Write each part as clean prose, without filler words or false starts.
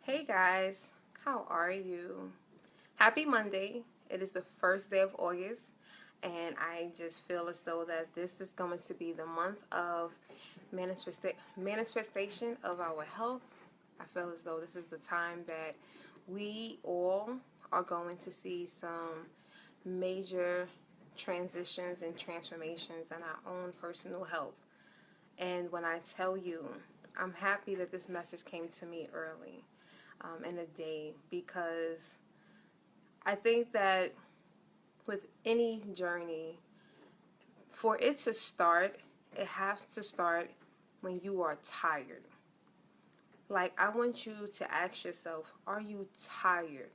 Hey guys, how are you? Happy Monday. It is the first day of August, and I just feel as though that this is going to be the month of manifestation of our health. I feel as though this is the time that we all are going to see some major transitions and transformations in our own personal health. And when I tell you, I'm happy that this message came to me early in the day, because I think that with any journey, for it to start, it has to start when you are tired. Like, I want you to ask yourself, are you tired?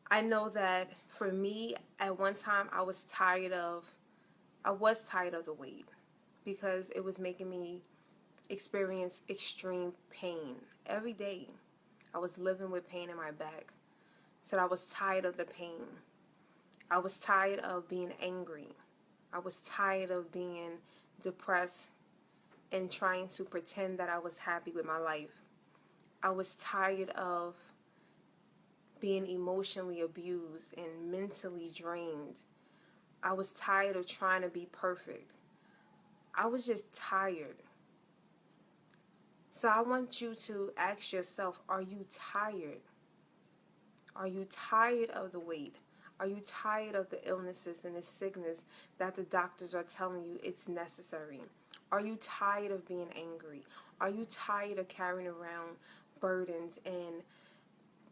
I know that for me, at one time, I was tired of the weight because it was making me experience extreme pain every day. I was living with pain in my back. So I was tired of the pain. I was tired of being angry. I was tired of being depressed and trying to pretend that I was happy with my life. I was tired of being emotionally abused and mentally drained. I was tired of trying to be perfect. I was just tired. So I want you to ask yourself, are you tired? Are you tired of the weight? Are you tired of the illnesses and the sickness that the doctors are telling you it's necessary? Are you tired of being angry? Are you tired of carrying around burdens and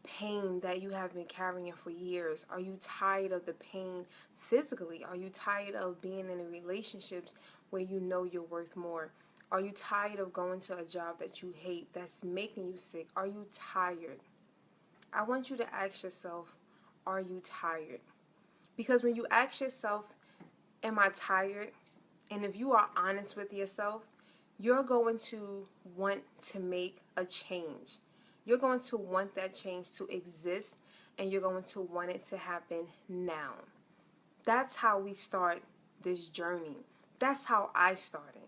pain that you have been carrying for years? Are you tired of the pain physically? Are you tired of being in relationships where you know you're worth more? Are you tired of going to a job that you hate that's making you sick? Are you tired? I want you to ask yourself, are you tired? Because when you ask yourself, am I tired? And if you are honest with yourself, you're going to want to make a change. You're going to want that change to exist, and you're going to want it to happen now. That's how we start this journey. That's how I started.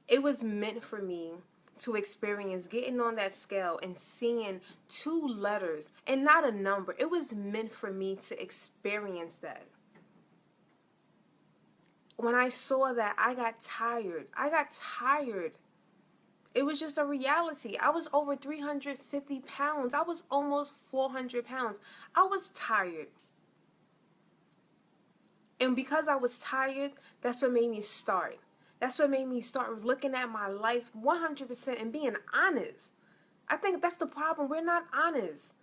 It was meant for me to experience getting on that scale and seeing 2 letters and not a number. It was meant for me to experience that. When I saw that, I got tired. It was just a reality. I was over 350 pounds. I was almost 400 pounds. I was tired. And because I was tired, that's what made me start. That's what made me start looking at my life 100% and being honest. I think that's the problem. We're not honest.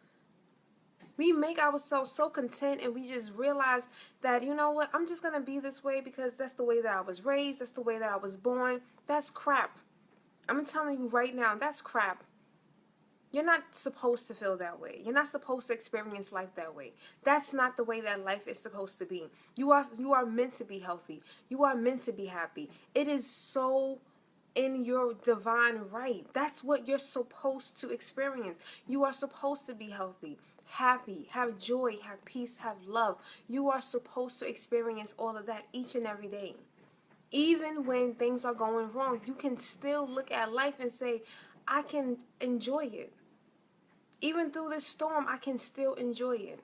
We make ourselves so content and we just realize that, you know what, I'm just going to be this way because that's the way that I was raised. That's the way that I was born. That's crap. I'm telling you right now, that's crap. You're not supposed to feel that way. You're not supposed to experience life that way. That's not the way that life is supposed to be. You are meant to be healthy. You are meant to be happy. It is so in your divine right. That's what you're supposed to experience. You are supposed to be healthy, happy, have joy, have peace, have love. You are supposed to experience all of that each and every day. Even when things are going wrong, you can still look at life and say, I can enjoy it. Even through this storm, I can still enjoy it.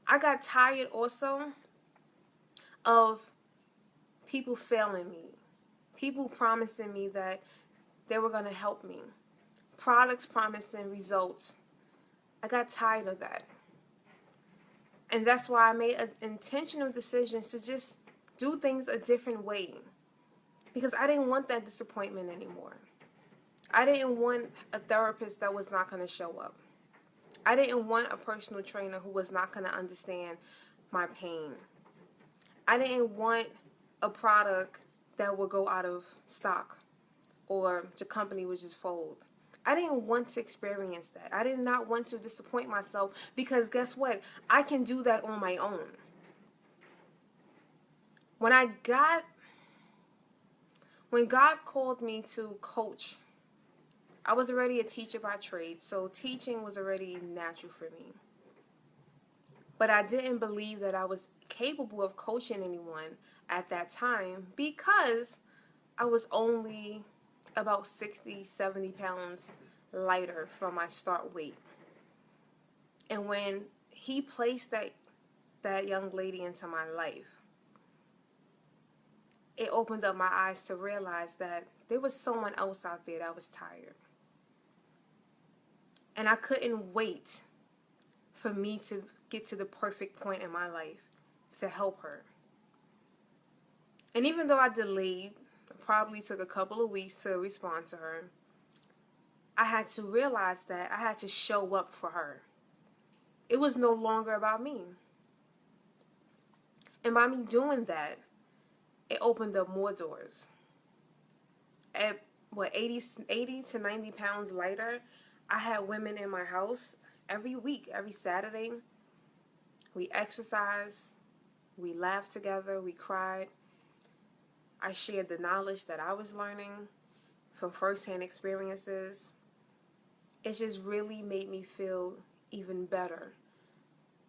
I got tired also of people failing me. People promising me that they were going to help me. Products promising results. I got tired of that. And that's why I made an intentional decision to just do things a different way. Because I didn't want that disappointment anymore. I didn't want a therapist that was not going to show up. I didn't want a personal trainer who was not going to understand my pain. I didn't want a product that would go out of stock or the company would just fold. I didn't want to experience that. I did not want to disappoint myself because guess what? I can do that on my own. When God called me to coach, I was already a teacher by trade, so teaching was already natural for me. But I didn't believe that I was capable of coaching anyone at that time because I was only about 60, 70 pounds lighter from my start weight. And when he placed that young lady into my life, it opened up my eyes to realize that there was someone else out there that was tired. And I couldn't wait for me to get to the perfect point in my life to help her. And even though I delayed, probably took a couple of weeks to respond to her, I had to realize that I had to show up for her. It was no longer about me. And by me doing that, it opened up more doors. At 80 to 90 pounds lighter, I had women in my house every week, every Saturday. We exercised, we laughed together, we cried. I shared the knowledge that I was learning from firsthand experiences. It just really made me feel even better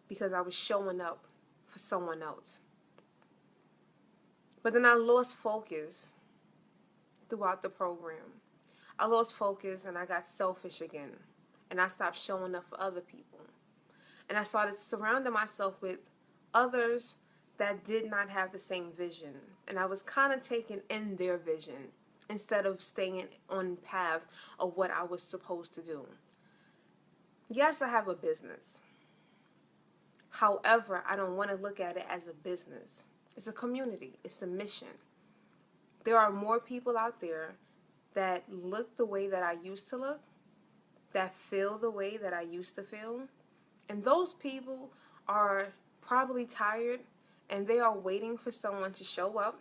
because I was showing up for someone else. But then I lost focus throughout the program. I lost focus and I got selfish again. And I stopped showing up for other people. And I started surrounding myself with others that did not have the same vision. And I was kind of taking in their vision instead of staying on path of what I was supposed to do. Yes, I have a business. However, I don't want to look at it as a business. It's a community. It's a mission. There are more people out there that look the way that I used to look, that feel the way that I used to feel. And those people are probably tired and they are waiting for someone to show up,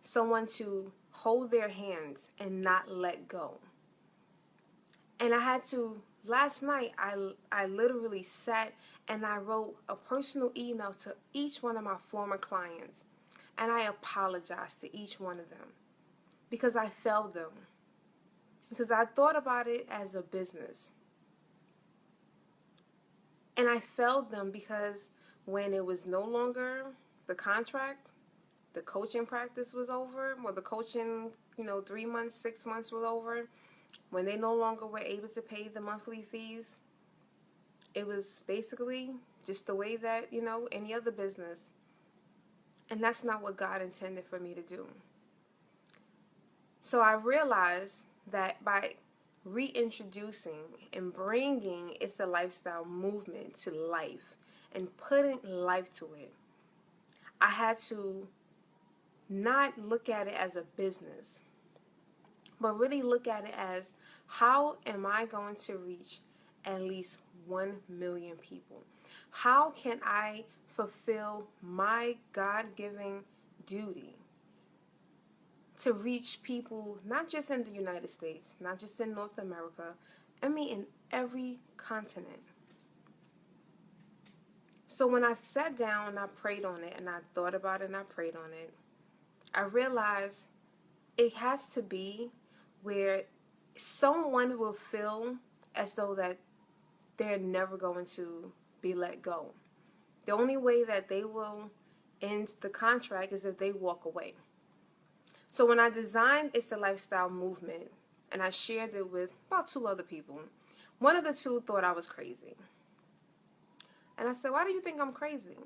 someone to hold their hands and not let go. And I had to, last night, I literally sat and I wrote a personal email to each one of my former clients. And I apologized to each one of them because I failed them. Because I thought about it as a business. And I failed them because when it was no longer the contract, the coaching practice was over, or the coaching, 3 months, 6 months was over, when they no longer were able to pay the monthly fees, it was basically just the way that, any other business. And that's not what God intended for me to do. So I realized that by reintroducing and bringing It's a Lifestyle movement to life and putting life to it, I had to not look at it as a business, but really look at it as, how am I going to reach at least 1 million people? How can I fulfill my God-given duty to reach people, not just in the United States, not just in North America, in every continent? So when I sat down and I prayed on it, and I thought about it and I prayed on it, I realized it has to be where someone will feel as though that they're never going to be let go. The only way that they will end the contract is if they walk away. So when I designed It's a Lifestyle movement, and I shared it with about 2 other people, one of the 2 thought I was crazy. And I said, why do you think I'm crazy?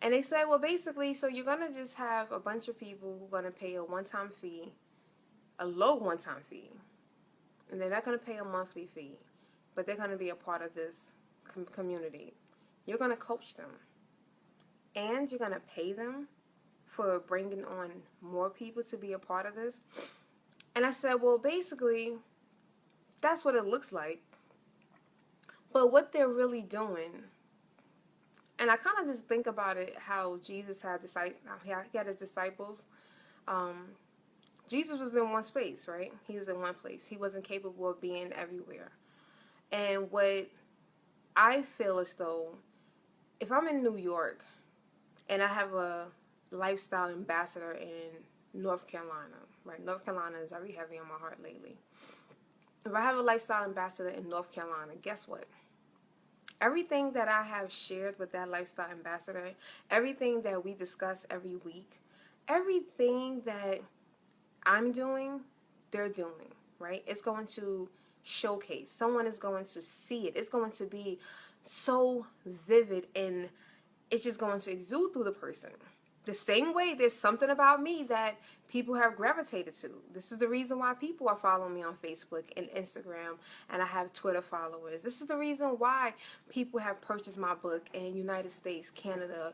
And they said, well, basically, so you're going to just have a bunch of people who are going to pay a one-time fee, a low one-time fee, and they're not going to pay a monthly fee, but they're going to be a part of this community. You're going to coach them, and you're going to pay them for bringing on more people to be a part of this. And I said, well, basically, that's what it looks like. But what they're really doing, and I kind of just think about it, how Jesus had he had his disciples. Jesus was in one space, right? He was in one place. He wasn't capable of being everywhere. And what I feel as though, if I'm in New York and I have a lifestyle ambassador in North Carolina, right? North Carolina is very heavy on my heart lately. If I have a lifestyle ambassador in North Carolina, guess what? Everything that I have shared with that lifestyle ambassador, everything that we discuss every week, everything that I'm doing, they're doing, right? It's going to showcase. Someone is going to see it. It's going to be so vivid, and it's just going to exude through the person. The same way there's something about me that people have gravitated to. This is the reason why people are following me on Facebook and Instagram, and I have Twitter followers. This is the reason why people have purchased my book in United States, Canada,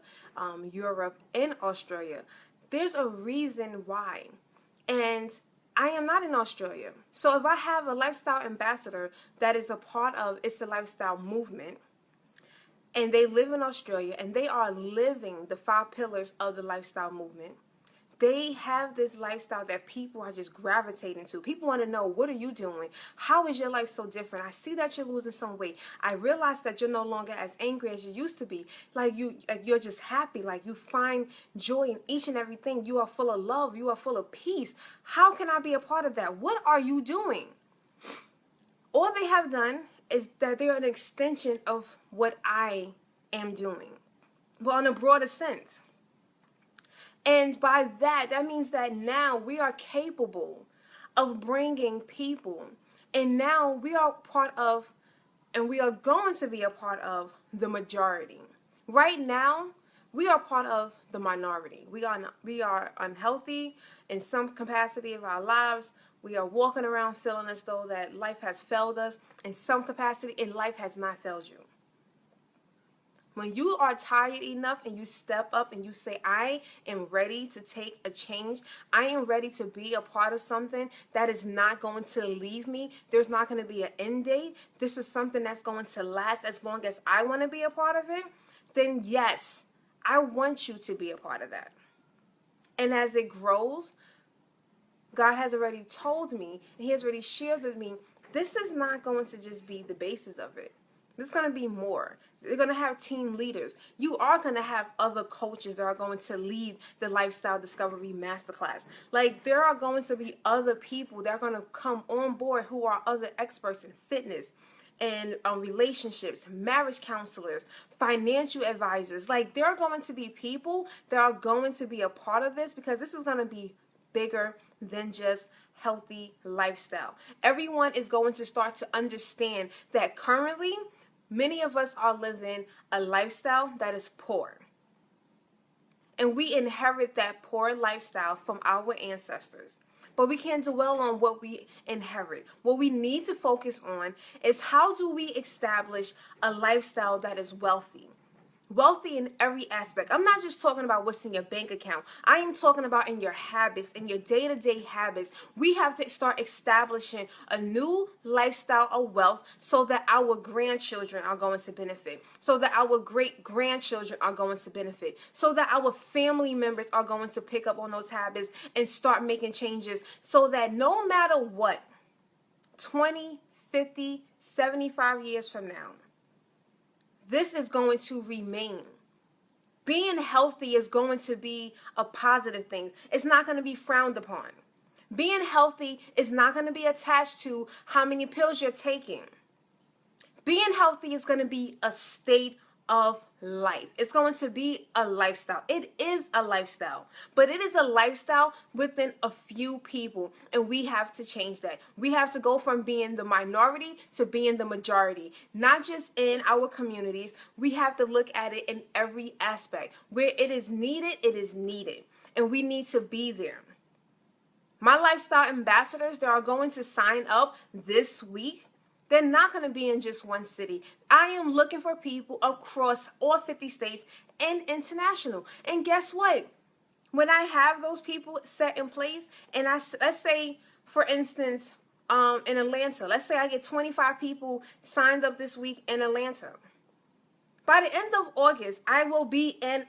Europe, and Australia. There's a reason why. And I am not in Australia. So if I have a lifestyle ambassador that is a part of It's the Lifestyle movement, and they live in Australia, and they are living the 5 pillars of the lifestyle movement, they have this lifestyle that people are just gravitating to. People want to know, what are you doing? How is your life so different? I see that you're losing some weight. I realize that you're no longer as angry as you used to be. Like you're just happy. Like you find joy in each and everything. You are full of love. You are full of peace. How can I be a part of that? What are you doing? All they have done is that they're an extension of what I am doing, but on a broader sense. And by that means that now we are capable of bringing people, and now we are part of, and we are going to be a part of the majority. Right now, we are part of the minority. We are unhealthy in some capacity of our lives. We are walking around feeling as though that life has failed us in some capacity, and life has not failed you. When you are tired enough and you step up and you say, I am ready to take a change, I am ready to be a part of something that is not going to leave me, there's not going to be an end date, this is something that's going to last as long as I want to be a part of it, then yes, I want you to be a part of that. And as it grows, God has already told me, and He has already shared with me, this is not going to just be the basis of it. There's going to be more. They're going to have team leaders. You are going to have other coaches that are going to lead the Lifestyle Discovery Masterclass. Like, there are going to be other people that are going to come on board who are other experts in fitness and relationships, marriage counselors, financial advisors. Like, there are going to be people that are going to be a part of this, because this is going to be bigger than just healthy lifestyle. Everyone is going to start to understand that currently many of us are living a lifestyle that is poor. And we inherit that poor lifestyle from our ancestors. But we can't dwell on what we inherit. What we need to focus on is, how do we establish a lifestyle that is wealthy? Wealthy in every aspect. I'm not just talking about what's in your bank account. I am talking about in your habits, in your day-to-day habits. We have to start establishing a new lifestyle of wealth so that our grandchildren are going to benefit, so that our great-grandchildren are going to benefit, so that our family members are going to pick up on those habits and start making changes, so that no matter what, 20, 50, 75 years from now, this is going to remain. Being healthy is going to be a positive thing. It's not going to be frowned upon. Being healthy is not going to be attached to how many pills you're taking. Being healthy is going to be a state of life. It's going to be a lifestyle. It is a lifestyle, but it is a lifestyle within a few people, and we have to change that. We have to go from being the minority to being the majority, not just in our communities. We have to look at it in every aspect. Where it is needed, and we need to be there. My lifestyle ambassadors that are going to sign up this week, they're not going to be in just one city. I am looking for people across all 50 states and international. And guess what? When I have those people set in place, and let's say, for instance, in Atlanta, let's say I get 25 people signed up this week in Atlanta. By the end of August, I will be in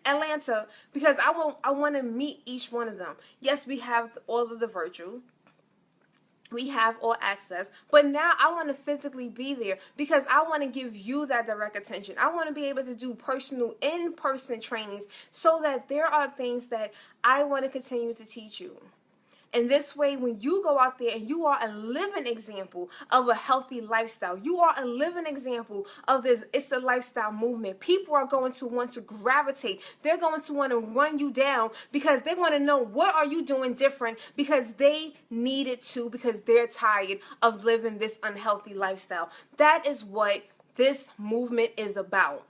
Atlanta, because I want to meet each one of them. Yes, we have all of the virtual. We have all access, but now I want to physically be there, because I want to give you that direct attention. I want to be able to do personal in-person trainings, so that there are things that I want to continue to teach you. And this way, when you go out there and you are a living example of a healthy lifestyle, you are a living example of this It's a Lifestyle movement. People are going to want to gravitate. They're going to want to run you down because they want to know, what are you doing different, because they need it too, because they're tired of living this unhealthy lifestyle. That is what this movement is about.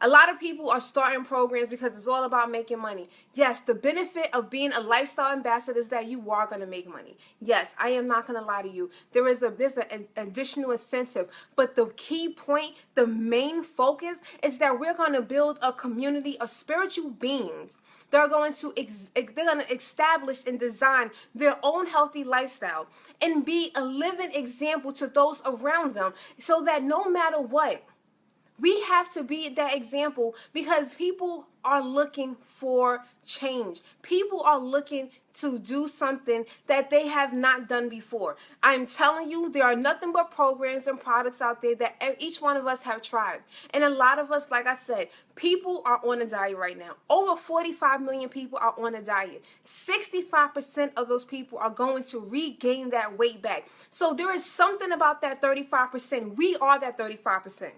A lot of people are starting programs because it's all about making money. Yes, the benefit of being a lifestyle ambassador is that you are going to make money. Yes, I am not going to lie to you. There's an additional incentive. But the key point, the main focus, is that we're going to build a community of spiritual beings. They're going to establish and design their own healthy lifestyle and be a living example to those around them, so that no matter what, we have to be that example, because people are looking for change. People are looking to do something that they have not done before. I'm telling you, there are nothing but programs and products out there that each one of us have tried. And a lot of us, like I said, people are on a diet right now. Over 45 million people are on a diet. 65% of those people are going to regain that weight back. So there is something about that 35%. We are that 35%.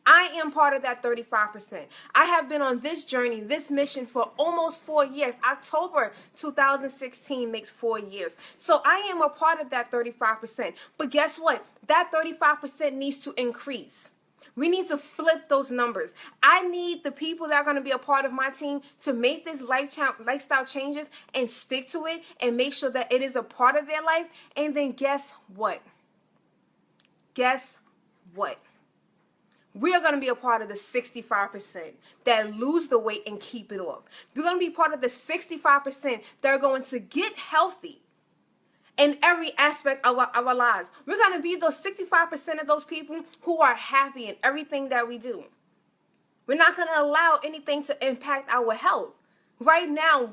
I am part of that 35%. I have been on this journey, this mission for almost 4 years. October 2016 makes 4 years. So I am a part of that 35%. But guess what? That 35% needs to increase. We need to flip those numbers. I need the people that are going to be a part of my team to make this lifestyle changes and stick to it and make sure that it is a part of their life. And then guess what? Guess what? We are going to be a part of the 65% that lose the weight and keep it off. We're going to be part of the 65% that are going to get healthy in every aspect of our lives. We're going to be those 65% of those people who are happy in everything that we do. We're not going to allow anything to impact our health. Right now,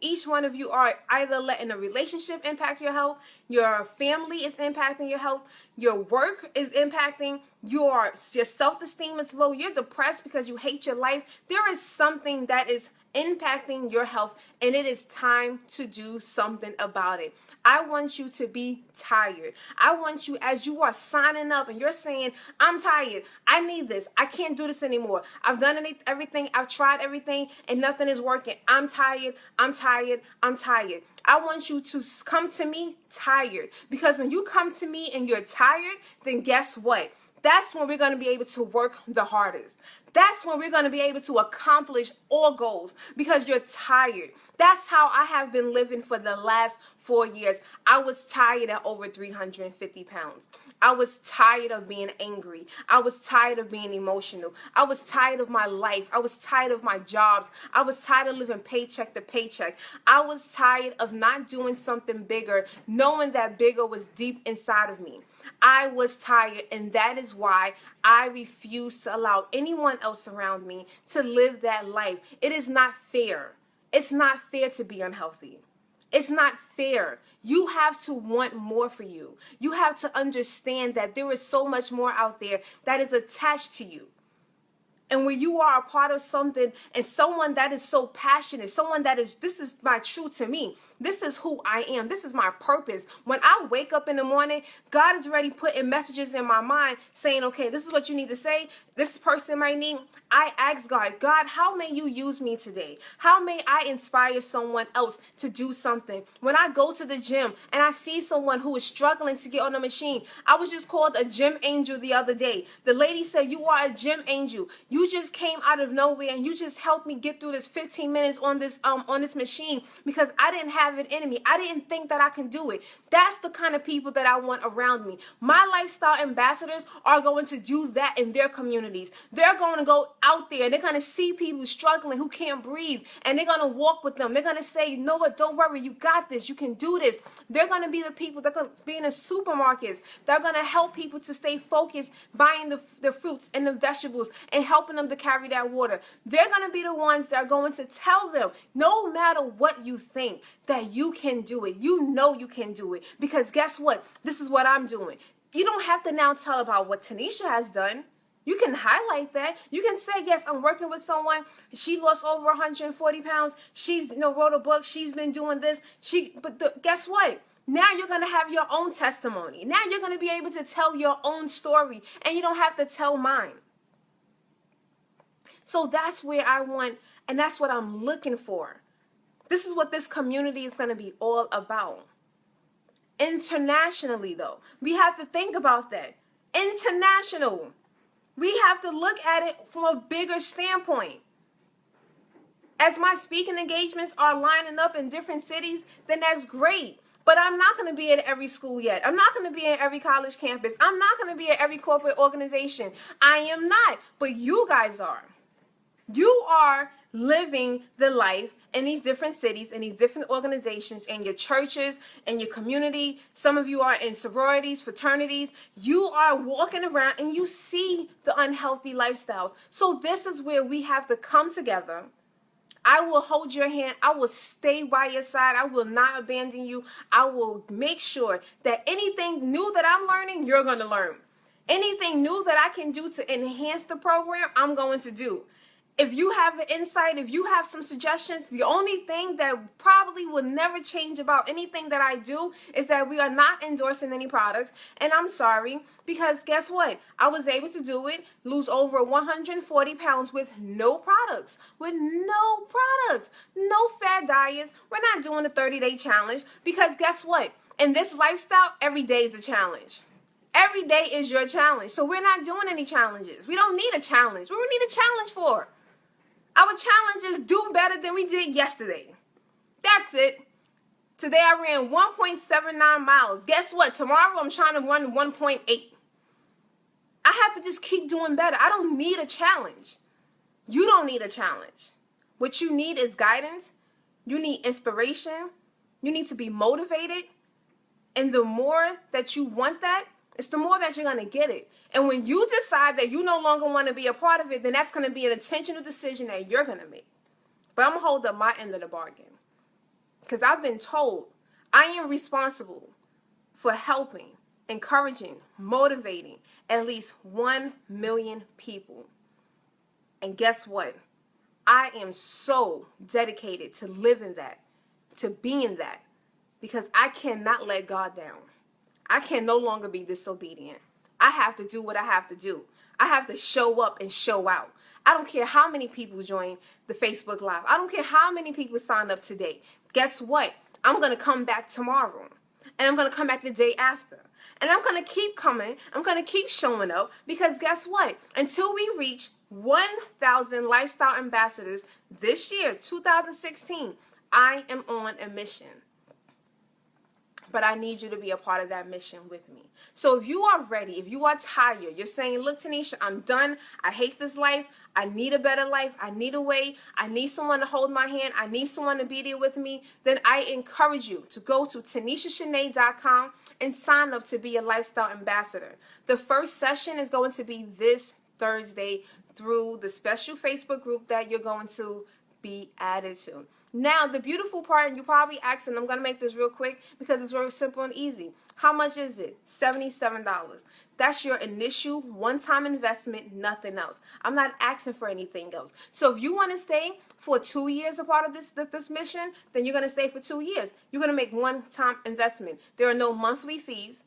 each one of you are either letting a relationship impact your health, your family is impacting your health, your work is impacting, your self-esteem is low, you're depressed because you hate your life. There is something that is impacting your health, and it is time to do something about it. I want you to be tired. I want you, as you are signing up and you're saying, I'm tired, I need this, I can't do this anymore, I've done everything, I've tried everything, and nothing is working. I'm tired, I'm tired, I'm tired. I want you to come to me tired, because when you come to me and you're tired, then guess what? That's when we're going to be able to work the hardest. That's when we're going to be able to accomplish all goals, because you're tired. That's how I have been living for the last 4 years. I was tired at over 350 pounds. I was tired of being angry. I was tired of being emotional. I was tired of my life. I was tired of my jobs. I was tired of living paycheck to paycheck. I was tired of not doing something bigger, knowing that bigger was deep inside of me. I was tired, and that is why I refuse to allow anyone else around me to live that life. It is not fair. It's not fair to be unhealthy. It's not fair. You have to want more for you. You have to understand that there is so much more out there that is attached to you. And when you are a part of something and someone that is so passionate, someone that is, this is my truth to me. This is who I am. This is my purpose. When I wake up in the morning, God is already putting messages in my mind saying, okay, this is what you need to say. This person might need. I ask God, God, how may you use me today? How may I inspire someone else to do something? When I go to the gym and I see someone who is struggling to get on a machine, I was just called a gym angel the other day. The lady said, you are a gym angel. You just came out of nowhere and you just helped me get through this 15 minutes on this machine because I didn't have it in me. I didn't think that I can do it. That's the kind of people that I want around me. My lifestyle ambassadors are going to do that in their communities. They're going to go out there and they're going to see people struggling who can't breathe, and they're going to walk with them. They're going to say, you know what, don't worry, you got this, you can do this. They're going to be the people that are going to be in the supermarkets. They're going to help people to stay focused, buying the fruits and the vegetables and helping them to carry that water. They're going to be the ones that are going to tell them, no matter what you think, that you can do it. You know you can do it, because guess what? This is what I'm doing. You don't have to now tell about what Tanisha has done. You can highlight that. You can say, yes, I'm working with someone. She lost over 140 pounds. She's, wrote a book. She's been doing this. Guess what? Now you're going to have your own testimony. Now you're going to be able to tell your own story, and you don't have to tell mine. So that's where I want, and that's what I'm looking for. This is what this community is going to be all about. Internationally, though, we have to think about that. International. We have to look at it from a bigger standpoint. As my speaking engagements are lining up in different cities, then that's great. But I'm not going to be at every school yet. I'm not going to be at every college campus. I'm not going to be at every corporate organization. I am not. But you guys are. You are living the life in these different cities, in these different organizations, in your churches, in your community. Some of you are in sororities, fraternities. You are walking around and you see the unhealthy lifestyles. So this is where we have to come together. I will hold your hand. I will stay by your side. I will not abandon you. I will make sure that anything new that I'm learning, you're going to learn. Anything new that I can do to enhance the program, I'm going to do. If you have an insight, if you have some suggestions, the only thing that probably will never change about anything that I do is that we are not endorsing any products. And I'm sorry, because guess what? I was able to do it, lose over 140 pounds with no products, no fad diets. We're not doing a 30-day challenge because guess what? In this lifestyle, every day is a challenge. Every day is your challenge. So we're not doing any challenges. We don't need a challenge. What do we need a challenge for? Our challenge is do better than we did yesterday. That's it. Today I ran 1.79 miles. Guess what? Tomorrow I'm trying to run 1.8. I have to just keep doing better. I don't need a challenge. You don't need a challenge. What you need is guidance. You need inspiration. You need to be motivated. And the more that you want that, it's the more that you're going to get it. And when you decide that you no longer want to be a part of it, then that's going to be an intentional decision that you're going to make. But I'm going to hold up my end of the bargain. Because I've been told I am responsible for helping, encouraging, motivating at least 1 million people. And guess what? I am so dedicated to living that, to being that, because I cannot let God down. I can no longer be disobedient. I have to do what I have to do. I have to show up and show out. I don't care how many people join the Facebook Live. I don't care how many people sign up today. Guess what? I'm going to come back tomorrow. And I'm going to come back the day after. And I'm going to keep coming. I'm going to keep showing up. Because guess what? Until we reach 1,000 lifestyle ambassadors this year, 2016, I am on a mission. But I need you to be a part of that mission with me. So if you are ready, if you are tired, you're saying, look, Tanisha, I'm done. I hate this life. I need a better life. I need a way. I need someone to hold my hand. I need someone to be there with me. Then I encourage you to go to TanishaShanee.com and sign up to be a lifestyle ambassador. The first session is going to be this Thursday through the special Facebook group that you're going to be added to. Now, the beautiful part, and you're probably asking, I'm going to make this real quick because it's very simple and easy. How much is it? $77. That's your initial one-time investment, nothing else. I'm not asking for anything else. So if you want to stay for 2 years a part of this mission, then you're going to stay for 2 years. You're going to make one-time investment. There are no monthly fees.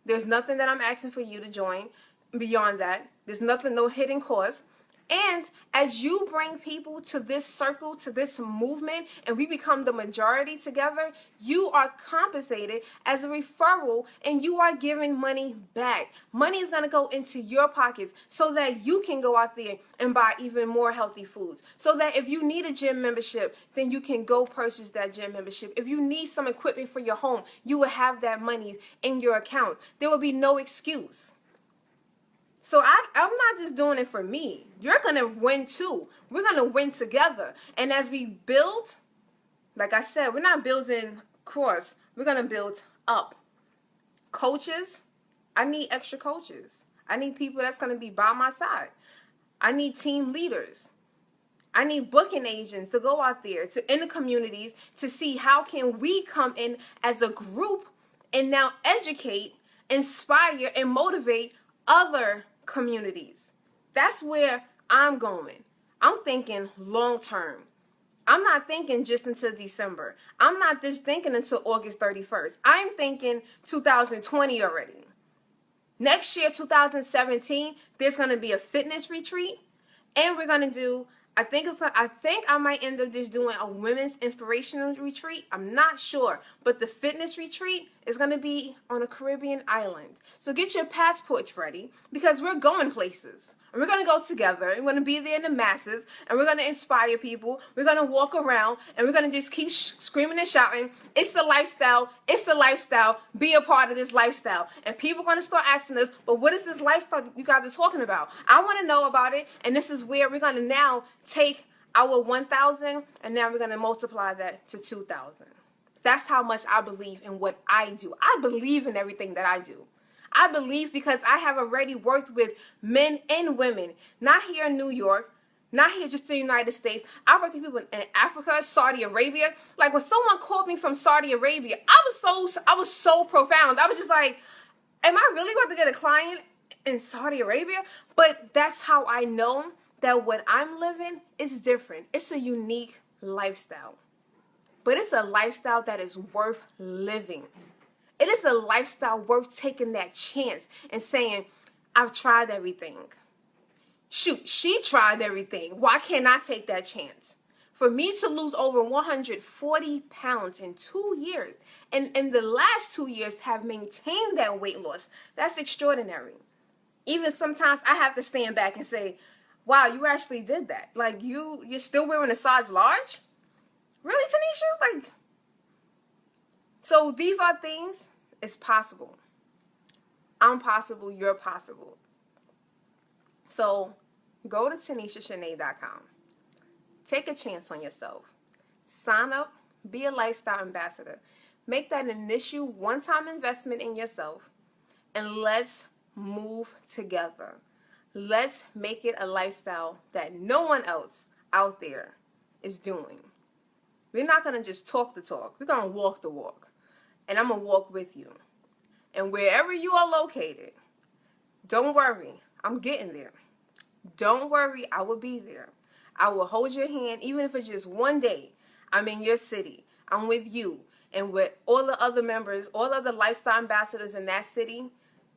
There's nothing that I'm asking for you to join beyond that. There's nothing, no hidden cost. And as you bring people to this circle, to this movement, and we become the majority together, you are compensated as a referral and you are giving money back. Money is going to go into your pockets so that you can go out there and buy even more healthy foods. So that if you need a gym membership, then you can go purchase that gym membership. If you need some equipment for your home, you will have that money in your account. There will be no excuse. So I'm not just doing it for me. You're going to win too. We're going to win together. And as we build, like I said, we're not building across. We're going to build up. Coaches, I need extra coaches. I need people that's going to be by my side. I need team leaders. I need booking agents to go out there in the communities to see how can we come in as a group and now educate, inspire, and motivate other communities. That's where I'm going. I'm thinking long term. I'm not thinking just until December. I'm not just thinking until August 31st. I'm thinking 2020 already. Next year, 2017, there's going to be a fitness retreat. And we're going to do, I think I might end up just doing a women's inspirational retreat. I'm not sure. But the fitness retreat is going to be on a Caribbean island. So get your passports ready because we're going places. And we're going to go together. We're going to be there in the masses. And we're going to inspire people. We're going to walk around. And we're going to just keep screaming and shouting. It's the lifestyle. It's the lifestyle. Be a part of this lifestyle. And people are going to start asking us, but what is this lifestyle you guys are talking about? I want to know about it. And this is where we're going to now take our 1,000 and now we're going to multiply that to 2,000. That's how much I believe in what I do. I believe in everything that I do. I believe because I have already worked with men and women, not here in New York, not here just in the United States. I worked with people in Africa, Saudi Arabia. Like when someone called me from Saudi Arabia, I was so profound. I was just like, am I really about to get a client in Saudi Arabia? But that's how I know that what I'm living is different. It's a unique lifestyle. But it's a lifestyle that is worth living. It is a lifestyle worth taking that chance and saying, I've tried everything. Shoot, she tried everything. Why can't I take that chance? For me to lose over 140 pounds in 2 years, and in the last 2 years have maintained that weight loss, that's extraordinary. Even sometimes I have to stand back and say, wow, you actually did that. Like, you're still wearing a size large? Really, Tanisha? Like, so these are things, it's possible. I'm possible, you're possible. So go to TanishaShanee.com. Take a chance on yourself. Sign up, be a lifestyle ambassador. Make that initial one-time investment in yourself, and let's move together. Let's make it a lifestyle that no one else out there is doing. We're not going to just talk the talk. We're going to walk the walk. And I'm going to walk with you. And wherever you are located, don't worry. I'm getting there. Don't worry. I will be there. I will hold your hand, even if it's just one day. I'm in your city. I'm with you. And with all the other members, all the other lifestyle ambassadors in that city,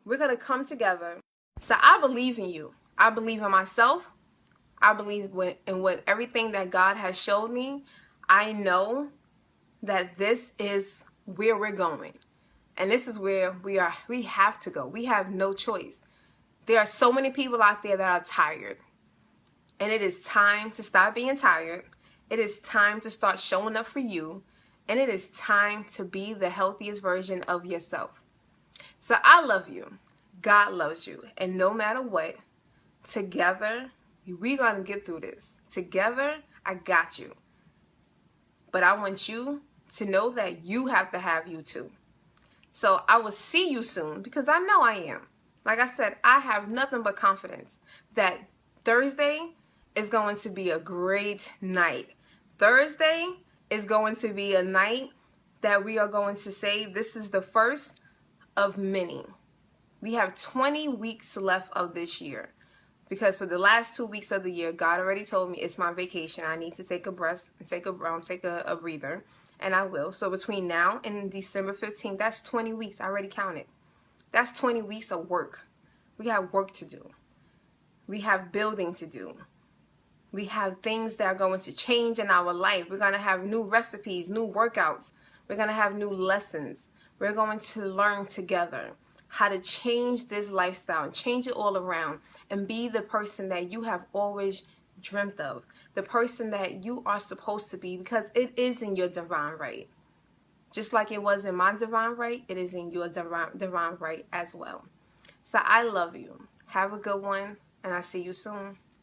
we're going to come together. So I believe in you. I believe in myself. I believe in what everything that God has showed me. I know that this is where we're going. And this is where we have to go. We have no choice. There are so many people out there that are tired. And it is time to stop being tired. It is time to start showing up for you. And it is time to be the healthiest version of yourself. So I love you. God loves you. And no matter what, together, we're going to get through this. Together, I got you. But I want you to know that you have to have you too. So I will see you soon because I know I am. Like I said, I have nothing but confidence that Thursday is going to be a great night. Thursday is going to be a night that we are going to say this is the first of many. We have 20 weeks left of this year. Because for the last 2 weeks of the year, God already told me it's my vacation. I need to take a breath, take a breather, and I will. So between now and December 15th, that's 20 weeks. I already counted. That's 20 weeks of work. We have work to do. We have building to do. We have things that are going to change in our life. We're going to have new recipes, new workouts. We're going to have new lessons. We're going to learn together how to change this lifestyle and change it all around and be the person that you have always dreamt of, the person that you are supposed to be, because it is in your divine right. Just like it was in my divine right, it is in your divine right as well. So I love you. Have a good one, and I'll see you soon.